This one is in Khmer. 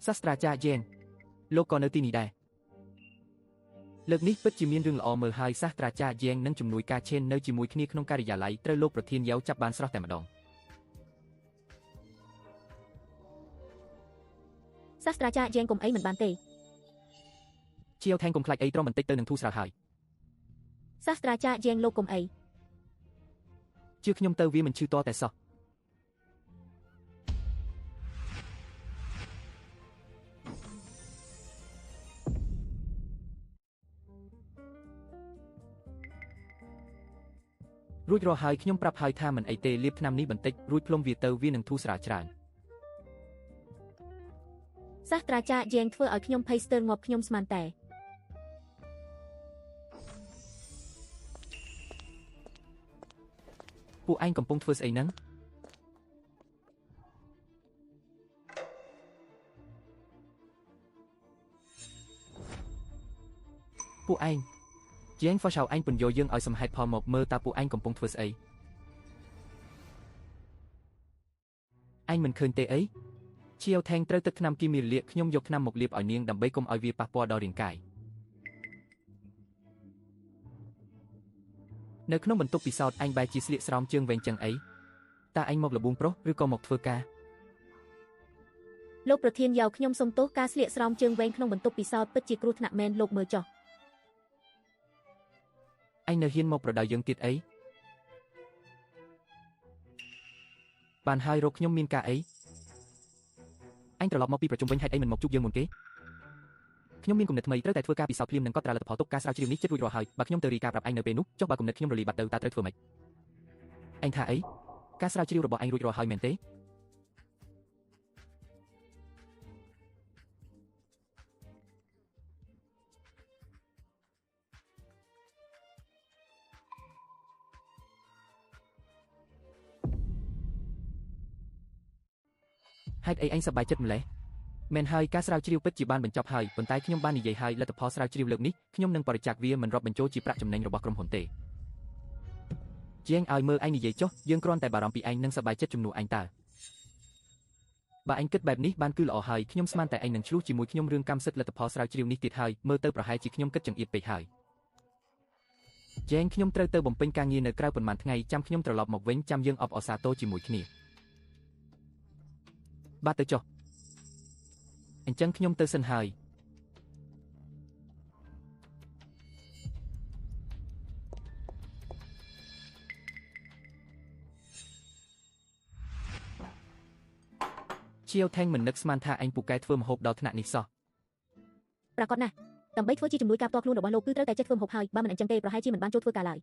សាស្ត្រាចារ្យ Yen លោកក៏នៅទីនេះដែរលើកនេះពិតជាមានរឿងល្អមើលហើយសាស្ត្រាចារ្យ Yen និងជំនួយការឆេននៅជាមួយគ្នាក្នុងការិយាល័យត្រូវលោកប្រធានយ៉ាវចាប់បានស្រស់តែម្ដងសាស្ត្រាចារ្យ Yen កុំអីមិនបានទេជាវថែងកុំខ្លាចអីត្រមបន្តិចទៅនឹងធូរស្រាលហើយសាស្ត្រាចារ្យ Yen លោកកុំអីជឿខ្ញុំទៅវាមិនឈឺតតែសោះរួចរាល់ហើយខ្ញុំប្រាប់ហើយថាមិនអីទេលាបថ្នាំនេះបន្តិចរួចផ្លុំវាទៅវានឹងធូរស្រាលច្រើនសាស្ត្រាចារ្យ Yen ធ្វើឲ្យខ្ញុំភ័យស្ទើរងាប់ខ្ញុំស្មានតែពួកឯងកំពុងធ្វើស្អីហ្នឹងពួកឯងជាងហ្វោះឆៅឯងពន្យល់យើងឲ្យសំហេតុផលមកមើលតើពួកឯងកំពុងធ្វើស្អីឯងមិនឃើញទេអីជាវថែងត្រូវទឹកថ្នាំគីមីរលាកខ្ញុំយកថ្នាំមកលាបឲ្យនាងដើម្បីកុំឲ្យវាប៉ះពាល់ដល់រាងកាយនៅក្នុងបន្ទប់ពិសោធន៍ឯងបែរជាស្លៀកស្រោមជើងវែងចឹងអីតើឯងមកលបួងប្រុសឬក៏មកធ្វើការលោកប្រធានយ៉ាវខ្ញុំសុំទោសការស្លៀកស្រោមជើងវែងក្នុងបន្ទប់ពិសោធន៍ពិតជាគ្រោះថ្នាក់មែនលោកមើលចុះឯងនៅហ៊ានមកប្រដៅយើងទៀតអីបានហើយរកខ្ញុំមានការអីអញត្រឡប់មកពីប្រជុំវិញហេតុអីមិនមកជួបយើងមុនគេខ្ញុំមានគំនិតថ្មីត្រូវតែធ្វើការពិសោធន៍ភ្លាមនឹងកត់ត្រាលទ្ធផលទុកការស្រាវជ្រាវនេះជិតរួចរាល់ហើយបើខ្ញុំទៅរីកាប្រាប់ឯងនៅពេលនោះចុះបើគំនិតខ្ញុំរលាយបាត់ទៅតើត្រូវធ្វើម៉េចឯងថាអីការស្រាវជ្រាវរបស់ឯងរួចរាល់ហើយមែនទេហេតុអីឯងសប្បាយចិត្តម្ល៉េះមែនហើយការស្រាវជ្រាវពិតជាបានបញ្ចប់ហើយប៉ុន្តែខ្ញុំបាននិយាយហើយលទ្ធផលស្រាវជ្រាវលើកនេះខ្ញុំនឹងបរិច្ចាគវាមិនរាប់បញ្ចូលជាប្រាក់ចំណេញរបស់ក្រុមហ៊ុនទេជាងឲ្យមើលឯងនិយាយចុះយើងគ្រាន់តែបារម្ភពីឯងនឹងសប្បាយចិត្តជំនួសឯងតើបើឯងគិតបែបនេះបានគឺល្អហើយខ្ញុំស្មានតែឯងនឹងឆ្លោះជាមួយខ្ញុំរឿងកម្មសិទ្ធិលទ្ធផលស្រាវជ្រាវនេះទៀតហើយមើលទៅប្រហែលជាខ្ញុំគិតចង្អៀតពេកហើយជាងខ្ញុំត្រូវទៅបំពេញការងារនៅក្រៅប៉ុន្មានថ្ងៃចាំខ្ញុំត្រឡប់មកវិញចាំយើងអបអរសាទរជាមួយគ្នាបាទទៅចុះអញ្ចឹងខ្ញុំទៅសិនហើយជាវថេងមិននឹកស្មានថាអញពូកែធ្វើម្ហូបដល់ថ្នាក់នេះសោះប្រាកដណាស់ដើម្បីធ្វើជាជំនួយការផ្ទាល់ខ្លួនរបស់លោកគឺត្រូវតែចេះធ្វើម្ហូបហើយបើមិនអញ្ចឹងទេប្រហែលជាមិនបានចូលធ្វើការឡើយ